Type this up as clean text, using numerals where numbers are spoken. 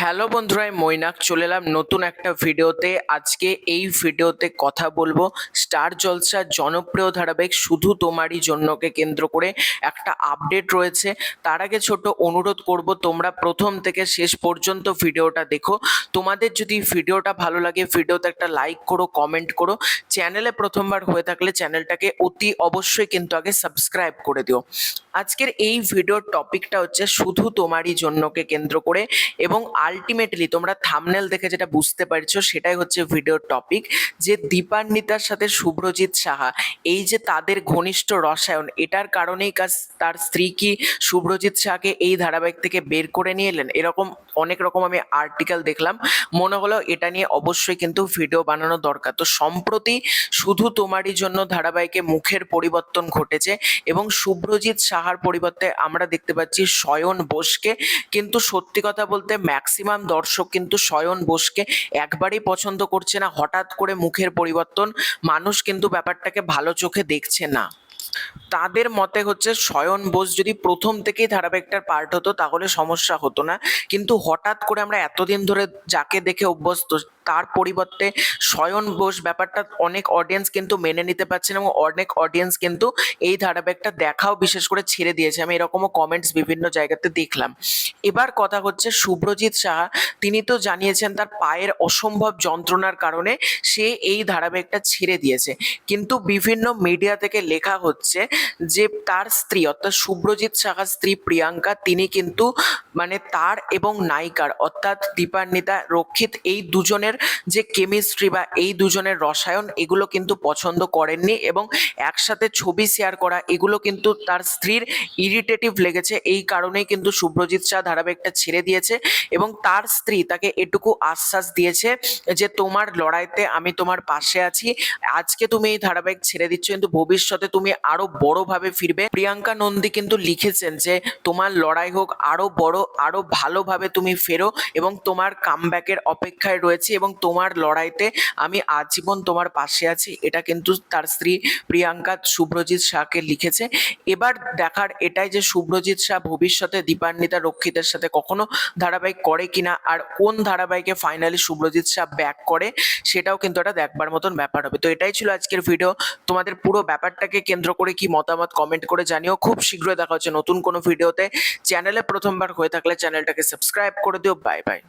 Hello বন্ধুরা, আমি মৈনাক চলে এলাম নতুন একটা ভিডিওতে। আজকে এই ভিডিওতে কথা বলবো স্টার জলসার জনপ্রিয় ধারাবাহিক শুধু তোমারই জন্যকে কেন্দ্র করে একটা আপডেট রয়েছে। তার আগে ছোট অনুরোধ করব, তোমরা প্রথম থেকে শেষ পর্যন্ত ভিডিওটা দেখো। তোমাদের যদি ভিডিওটা ভালো লাগে ভিডিওতে একটা লাইক করো, কমেন্ট করো। চ্যানেলে প্রথমবার হয়ে থাকলে চ্যানেলটাকে অতি অবশ্যই কিন্তু আগে সাবস্ক্রাইব করে দিও। আজকের এই ভিডিওর টপিকটা হচ্ছে শুধু তোমারই জন্যকে কেন্দ্র করে, এবং আলটিমেটলি তোমরা থাম্বনেল দেখে যেটা বুঝতে পারছো সেটাই হচ্ছে ভিডিওর টপিক, যে দীপান্বিতার সাথে শুভ্রজিৎ সাহা এই যে তাদের ঘনিষ্ঠ রসায়ন, এটার কারণেই তার স্ত্রী কি শুভ্রজিৎ সাহাকে এই ধারাবাহিক থেকে বের করে নিয়ে এলেন। এরকম অনেক রকম আমি আর্টিকেল দেখলাম, মনে হলো এটা নিয়ে অবশ্যই কিন্তু ভিডিও বানানো দরকার। তো সম্প্রতি শুধু তোমারই জন্য ধারাবাহিকে মুখের পরিবর্তন ঘটেছে এবং শুভ্রজিৎ সাহার পরিবর্তে আমরা দেখতে পাচ্ছি শয়ন বোসকে। কিন্তু সত্যি কথা বলতে ম্যাক্সিমাম দর্শক কিন্তু শয়ন বোসকে একবারেই পছন্দ করছে না। হঠাৎ করে মুখের পরিবর্তন, মানুষ কিন্তু ব্যাপারটাকে ভালো চোখে দেখছে না। তাদের মতে হচ্ছে শয়ন বোস যদি প্রথম থেকেই ধারাবাহিকটার পার্ট হতো তাহলে সমস্যা হতো না, কিন্তু হঠাৎ করে আমরা এতদিন ধরে যাকে দেখে অভ্যস্ত তার পরিবর্তে শয়ন বোস, ব্যাপারটা অনেক অডিয়েন্স কিন্তু মেনে নিতে পারছে না এবং অনেক অডিয়েন্স কিন্তু এই ধারাবাহিকটা দেখাও বিশেষ করে ছেড়ে দিয়েছে। আমি এরকমও কমেন্টস বিভিন্ন জায়গাতে দেখলাম। এবার কথা হচ্ছে শুভ্রজিৎ সাহা, তিনি তো জানিয়েছেন তার পায়ের অসম্ভব যন্ত্রণার কারণে সে এই ধারাবাহিকটা ছেড়ে দিয়েছে, কিন্তু বিভিন্ন মিডিয়া থেকে লেখা হচ্ছে যে তার স্ত্রী অর্থাৎ শুভ্রজিৎ সাহার স্ত্রী প্রিয়াঙ্কা, তিনি কিন্তু মানে তার এবং নায়িকার অর্থাৎ দীপান্বিতা রক্ষিত এই দুজনের যে কেমিস্ট্রি বা এই দুজনের রসায়ন, এগুলো কিন্তু পছন্দ করেননি এবং একসাথে ছবি শেয়ার করা এগুলো কিন্তু তার স্ত্রীর ইরিটেটিভ লেগেছে। এই কারণেই কিন্তু শুভ্রজিৎ সাহা ধারাবাহিকটা ছেড়ে দিয়েছে এবং তার স্ত্রী তাকে এটুকু আশ্বাস দিয়েছে যে তোমার লড়াইতে আমি তোমার পাশে আছি। আজকে তুমি এই ধারাবাহিক ছেড়ে দিচ্ছ কিন্তু ভবিষ্যতে তুমি আরো বড়ভাবে ফিরবে। প্রিয়াঙ্কা নন্দী কিন্তু লিখেছেন যে তোমার লড়াই হোক আরো বড়, আরো ভালোভাবে তুমি ফেরো এবং তোমার কামব্যাকের অপেক্ষায় রয়েছে এবং তোমার লড়াইতে আমি আজীবন তোমার পাশে আছি। এটা কিন্তু তার স্ত্রী প্রিয়াঙ্কা শুভ্রজিৎ শাহকে লিখেছে। এবার দেখার এটাই যে শুভ্রজিৎ শাহ ভবিষ্যতে দীপান্বিতা রক্ষিতের সাথে কখনো ধারাবাহিক করে কিনা, আর কোন ধারাবাহিকে ফাইনালি শুভ্রজিৎ শাহ ব্যাক করে, সেটাও কিন্তু একটা দেখবার মতন ব্যাপার হবে। তো এটাই ছিল আজকের ভিডিও। তোমাদের পুরো ব্যাপারটাকে কেন্দ্র করে কি মতামত কমেন্ট করে জানিও। খুব শীঘ্রই দেখা হচ্ছে নতুন কোনো ভিডিওতে। চ্যানেলে প্রথমবার হয়ে থাকলে চ্যানেলটাকে সাবস্ক্রাইব করে দিও। Bye bye.